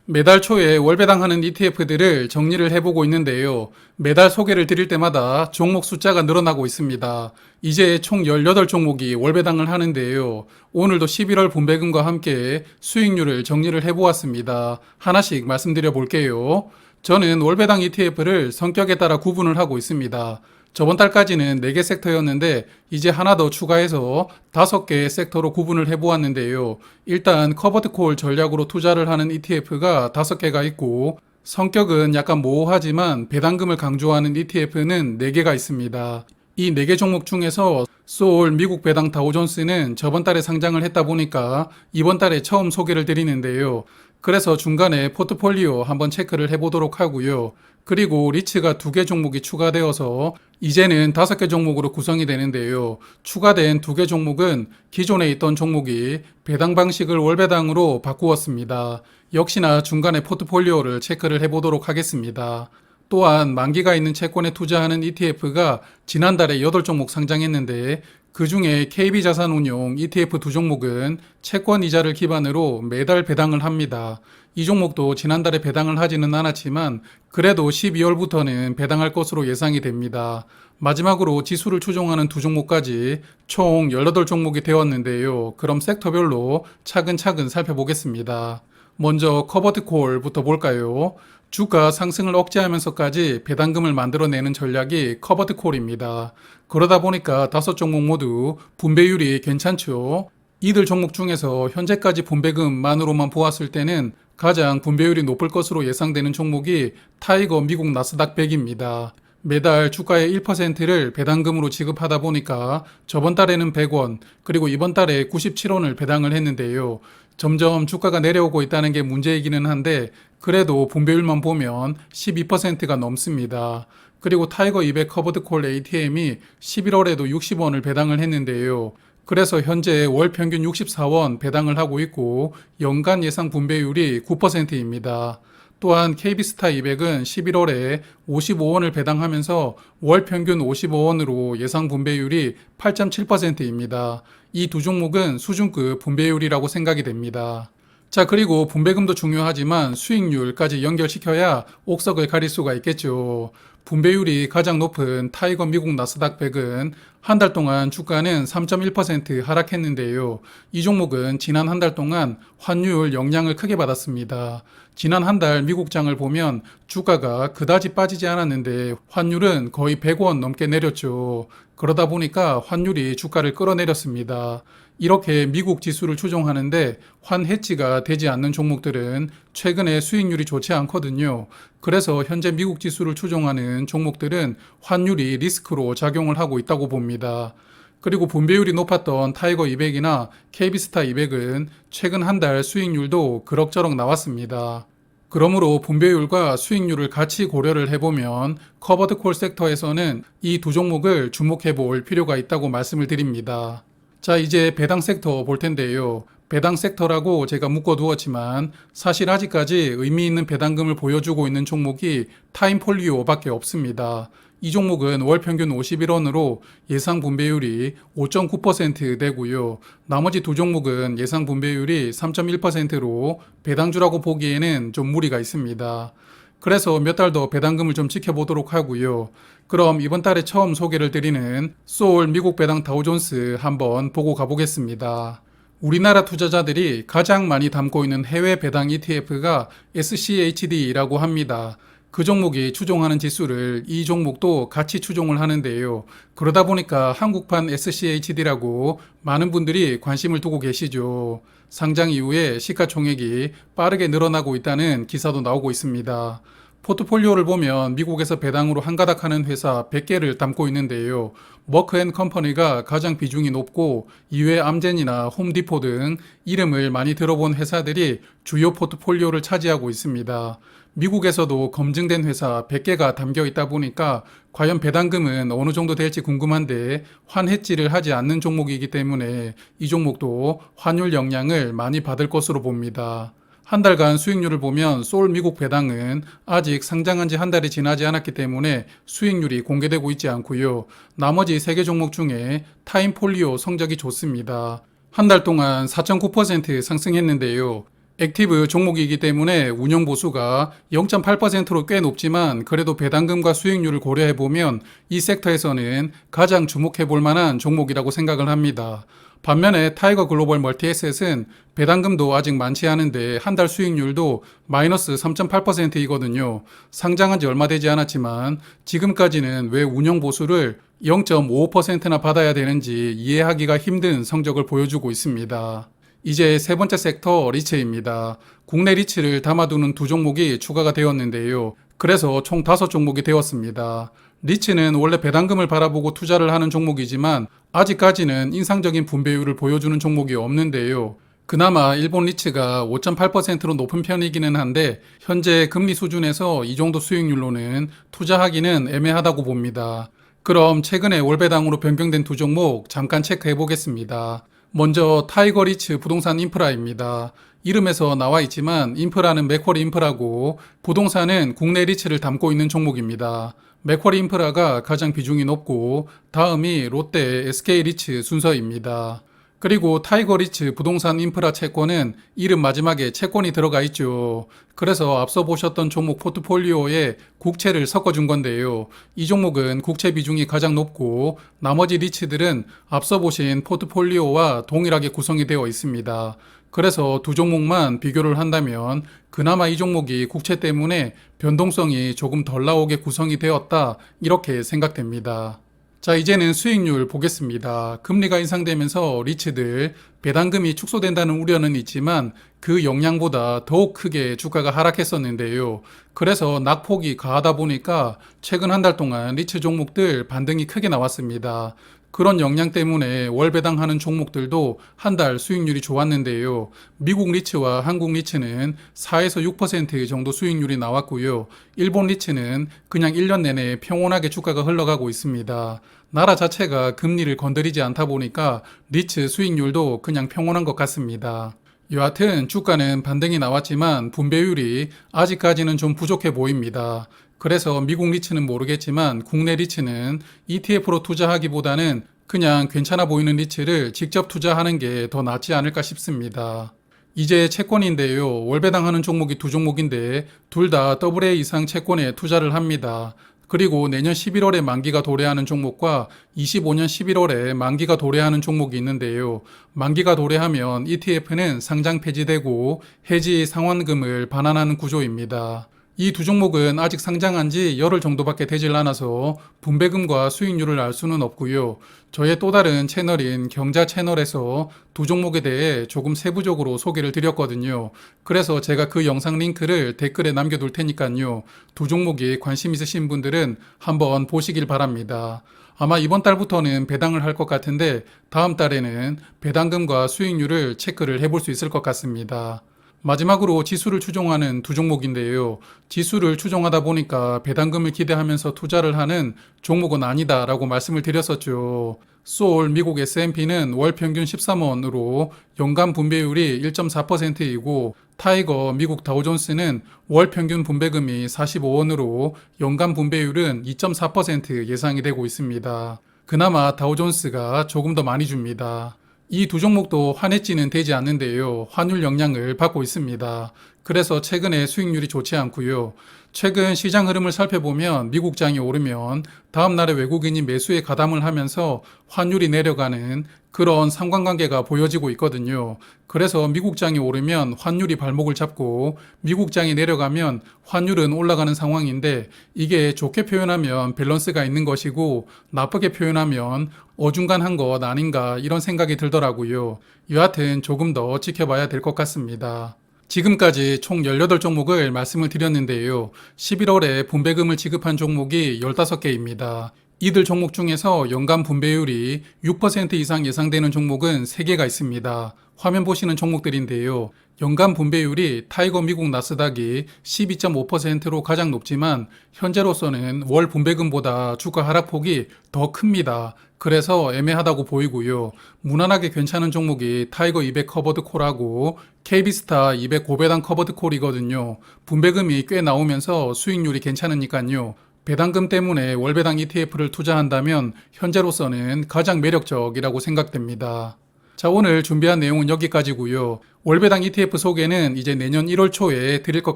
매달 초에 월배당하는 ETF들을 정리를 해보고 있는데요. 매달 소개를 드릴 때마다 종목 숫자가 늘어나고 있습니다. 이제 총 18종목이 월배당을 하는데요. 오늘도 11월 분배금과 함께 수익률을 정리를 해보았습니다. 하나씩 말씀드려 볼게요. 저는 월배당 ETF를 성격에 따라 구분을 하고 있습니다. 저번 달까지는 4개 섹터였는데 이제 하나 더 추가해서 5개의 섹터로 구분을 해보았는데요. 일단 커버드콜 전략으로 투자를 하는 ETF가 5개가 있고 성격은 약간 모호하지만 배당금을 강조하는 ETF는 4개가 있습니다. 이 4개 종목 중에서 소울 미국 배당 다우존스는 저번 달에 상장을 했다 보니까 이번 달에 처음 소개를 드리는데요. 그래서 중간에 포트폴리오 한번 체크를 해보도록 하고요. 그리고 리츠가 2개 종목이 추가되어서 이제는 5개 종목으로 구성이 되는데요. 추가된 2개 종목은 기존에 있던 종목이 배당 방식을 월배당으로 바꾸었습니다. 역시나 중간에 포트폴리오를 체크를 해보도록 하겠습니다. 또한 만기가 있는 채권에 투자하는 ETF가 지난달에 8종목 상장했는데 그 중에 KB자산운용 ETF 2종목은 채권 이자를 기반으로 매달 배당을 합니다. 이 종목도 지난달에 배당을 하지는 않았지만 그래도 12월부터는 배당할 것으로 예상이 됩니다. 마지막으로 지수를 추종하는 2종목까지 총 18종목이 되었는데요. 그럼 섹터별로 차근차근 살펴보겠습니다. 먼저 커버드콜부터 볼까요? 주가 상승을 억제하면서까지 배당금을 만들어내는 전략이 커버드콜입니다. 그러다 보니까 5종목 모두 분배율이 괜찮죠. 이들 종목 중에서 현재까지 분배금만으로만 보았을 때는 가장 분배율이 높을 것으로 예상되는 종목이 타이거 미국 나스닥 100입니다. 매달 주가의 1%를 배당금으로 지급하다 보니까 저번 달에는 100원, 그리고 이번 달에 97원을 배당을 했는데요. 점점 주가가 내려오고 있다는 게 문제이기는 한데 그래도 분배율만 보면 12%가 넘습니다. 그리고 타이거 200 커버드콜 ATM이 11월에도 60원을 배당을 했는데요. 그래서 현재 월 평균 64원 배당을 하고 있고 연간 예상 분배율이 9%입니다. 또한 KB스타 200은 11월에 55원을 배당하면서 월 평균 55원으로 예상 분배율이 8.7%입니다. 이 2종목은 수준급 분배율이라고 생각이 됩니다. 자, 그리고 분배금도 중요하지만 수익률까지 연결시켜야 옥석을 가릴 수가 있겠죠. 분배율이 가장 높은 타이거 미국 나스닥 100은 한 달 동안 주가는 3.1% 하락했는데요. 이 종목은 지난 한 달 동안 환율 영향을 크게 받았습니다. 지난 한 달 미국장을 보면 주가가 그다지 빠지지 않았는데 환율은 거의 100원 넘게 내렸죠. 그러다 보니까 환율이 주가를 끌어내렸습니다. 이렇게 미국 지수를 추종하는데 환 해지가 되지 않는 종목들은 최근에 수익률이 좋지 않거든요. 그래서 현재 미국 지수를 추종하는 종목들은 환율이 리스크로 작용을 하고 있다고 봅니다. 그리고 분배율이 높았던 타이거 200이나 KB스타 200은 최근 한 달 수익률도 그럭저럭 나왔습니다. 그러므로 분배율과 수익률을 같이 고려를 해보면 커버드콜 섹터에서는 이 2종목을 주목해 볼 필요가 있다고 말씀을 드립니다. 자, 이제 배당 섹터 볼 텐데요. 배당 섹터라고 제가 묶어두었지만 사실 아직까지 의미 있는 배당금을 보여주고 있는 종목이 타임폴리오밖에 없습니다. 이 종목은 월 평균 51원으로 예상 분배율이 5.9% 되고요. 나머지 2종목은 예상 분배율이 3.1%로 배당주라고 보기에는 좀 무리가 있습니다. 그래서 몇 달 더 배당금을 좀 지켜보도록 하고요. 그럼 이번 달에 처음 소개를 드리는 소울 미국 배당 다우존스 한번 보고 가보겠습니다. 우리나라 투자자들이 가장 많이 담고 있는 해외 배당 ETF가 SCHD라고 합니다. 그 종목이 추종하는 지수를 이 종목도 같이 추종을 하는데요. 그러다 보니까 한국판 SCHD라고 많은 분들이 관심을 두고 계시죠. 상장 이후에 시가총액이 빠르게 늘어나고 있다는 기사도 나오고 있습니다. 포트폴리오를 보면 미국에서 배당으로 한가닥하는 회사 100개를 담고 있는데요. 머크앤컴퍼니가 가장 비중이 높고 이외 암젠이나 홈디포 등 이름을 많이 들어본 회사들이 주요 포트폴리오를 차지하고 있습니다. 미국에서도 검증된 회사 100개가 담겨 있다 보니까 과연 배당금은 어느 정도 될지 궁금한데 환해지를 하지 않는 종목이기 때문에 이 종목도 환율 영향을 많이 받을 것으로 봅니다. 한 달간 수익률을 보면 소울 미국 배당은 아직 상장한 지 한 달이 지나지 않았기 때문에 수익률이 공개되고 있지 않고요. 나머지 3개 종목 중에 타임폴리오 성적이 좋습니다. 한 달 동안 4.9% 상승했는데요. 액티브 종목이기 때문에 운용 보수가 0.8%로 꽤 높지만 그래도 배당금과 수익률을 고려해보면 이 섹터에서는 가장 주목해볼 만한 종목이라고 생각을 합니다. 반면에 타이거 글로벌 멀티에셋은 배당금도 아직 많지 않은데 한 달 수익률도 마이너스 3.8%이거든요. 상장한 지 얼마 되지 않았지만 지금까지는 왜 운용 보수를 0.55%나 받아야 되는지 이해하기가 힘든 성적을 보여주고 있습니다. 이제 세 번째 섹터 리츠입니다. 국내 리츠를 담아두는 두 종목이 추가가 되었는데요. 그래서 총 5종목이 되었습니다. 리츠는 원래 배당금을 바라보고 투자를 하는 종목이지만 아직까지는 인상적인 분배율을 보여주는 종목이 없는데요. 그나마 일본 리츠가 5.8%로 높은 편이기는 한데 현재 금리 수준에서 이 정도 수익률로는 투자하기는 애매하다고 봅니다. 그럼 최근에 월배당으로 변경된 두 종목 잠깐 체크해 보겠습니다. 먼저 타이거 리츠 부동산 인프라입니다. 이름에서 나와 있지만 인프라는 맥쿼리 인프라고 부동산은 국내 리츠를 담고 있는 종목입니다. 맥쿼리 인프라가 가장 비중이 높고 다음이 롯데, SK 리츠 순서입니다. 그리고 타이거 리츠 부동산 인프라 채권은 이름 마지막에 채권이 들어가 있죠. 그래서 앞서 보셨던 종목 포트폴리오에 국채를 섞어준 건데요. 이 종목은 국채 비중이 가장 높고 나머지 리츠들은 앞서 보신 포트폴리오와 동일하게 구성이 되어 있습니다. 그래서 두 종목만 비교를 한다면 그나마 이 종목이 국채 때문에 변동성이 조금 덜 나오게 구성이 되었다 이렇게 생각됩니다. 자, 이제는 수익률 보겠습니다. 금리가 인상되면서 리츠들 배당금이 축소된다는 우려는 있지만 그 영향보다 더욱 크게 주가가 하락했었는데요. 그래서 낙폭이 가하다 보니까 최근 한 달 동안 리츠 종목들 반등이 크게 나왔습니다. 그런 영향 때문에 월 배당하는 종목들도 한 달 수익률이 좋았는데요. 미국 리츠와 한국 리츠는 4에서 6% 정도 수익률이 나왔고요. 일본 리츠는 그냥 1년 내내 평온하게 주가가 흘러가고 있습니다. 나라 자체가 금리를 건드리지 않다 보니까 리츠 수익률도 그냥 평온한 것 같습니다. 여하튼 주가는 반등이 나왔지만 분배율이 아직까지는 좀 부족해 보입니다. 그래서 미국 리츠는 모르겠지만 국내 리츠는 ETF로 투자하기보다는 그냥 괜찮아 보이는 리츠를 직접 투자하는 게 더 낫지 않을까 싶습니다. 이제 채권인데요. 월배당하는 종목이 두 종목인데 둘 다 AA 이상 채권에 투자를 합니다. 그리고 내년 11월에 만기가 도래하는 종목과 25년 11월에 만기가 도래하는 종목이 있는데요. 만기가 도래하면 ETF는 상장 폐지되고 해지 상환금을 반환하는 구조입니다. 이 두 종목은 아직 상장한 지 열흘 정도밖에 되질 않아서 분배금과 수익률을 알 수는 없고요. 저의 또 다른 채널인 경자 채널에서 두 종목에 대해 조금 세부적으로 소개를 드렸거든요. 그래서 제가 그 영상 링크를 댓글에 남겨둘 테니까요. 두 종목이 관심 있으신 분들은 한번 보시길 바랍니다. 아마 이번 달부터는 배당을 할 것 같은데 다음 달에는 배당금과 수익률을 체크를 해볼 수 있을 것 같습니다. 마지막으로 지수를 추종하는 두 종목인데요. 지수를 추종하다 보니까 배당금을 기대하면서 투자를 하는 종목은 아니다라고 말씀을 드렸었죠. 소울 미국 S&P는 월 평균 13원으로 연간 분배율이 1.4%이고 타이거 미국 다우존스는 월 평균 분배금이 45원으로 연간 분배율은 2.4% 예상이 되고 있습니다. 그나마 다우존스가 조금 더 많이 줍니다. 이 두 종목도 환해지는 되지 않는데요. 환율 영향을 받고 있습니다. 그래서 최근에 수익률이 좋지 않고요. 최근 시장 흐름을 살펴보면 미국장이 오르면 다음 날에 외국인이 매수에 가담을 하면서 환율이 내려가는 그런 상관관계가 보여지고 있거든요. 그래서 미국장이 오르면 환율이 발목을 잡고 미국장이 내려가면 환율은 올라가는 상황인데 이게 좋게 표현하면 밸런스가 있는 것이고 나쁘게 표현하면 어중간한 것 아닌가 이런 생각이 들더라고요. 여하튼 조금 더 지켜봐야 될 것 같습니다. 지금까지 총 18종목을 말씀을 드렸는데요. 11월에 분배금을 지급한 종목이 15개입니다. 이들 종목 중에서 연간 분배율이 6% 이상 예상되는 종목은 3개가 있습니다. 화면 보시는 종목들인데요. 연간 분배율이 타이거 미국 나스닥이 12.5%로 가장 높지만 현재로서는 월 분배금보다 주가 하락폭이 더 큽니다. 그래서 애매하다고 보이고요. 무난하게 괜찮은 종목이 타이거 200 커버드 콜하고 KB스타 200 고배당 커버드 콜이거든요. 분배금이 꽤 나오면서 수익률이 괜찮으니까요. 배당금 때문에 월배당 ETF를 투자한다면 현재로서는 가장 매력적이라고 생각됩니다. 자, 오늘 준비한 내용은 여기까지고요. 월배당 ETF 소개는 이제 내년 1월 초에 드릴 것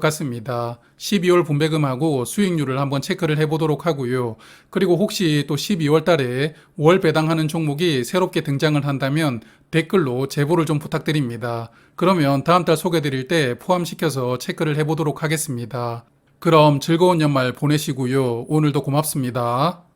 같습니다. 12월 분배금하고 수익률을 한번 체크를 해보도록 하고요. 그리고 혹시 또 12월 달에 월 배당하는 종목이 새롭게 등장을 한다면 댓글로 제보를 좀 부탁드립니다. 그러면 다음 달 소개드릴 때 포함시켜서 체크를 해보도록 하겠습니다. 그럼 즐거운 연말 보내시고요. 오늘도 고맙습니다.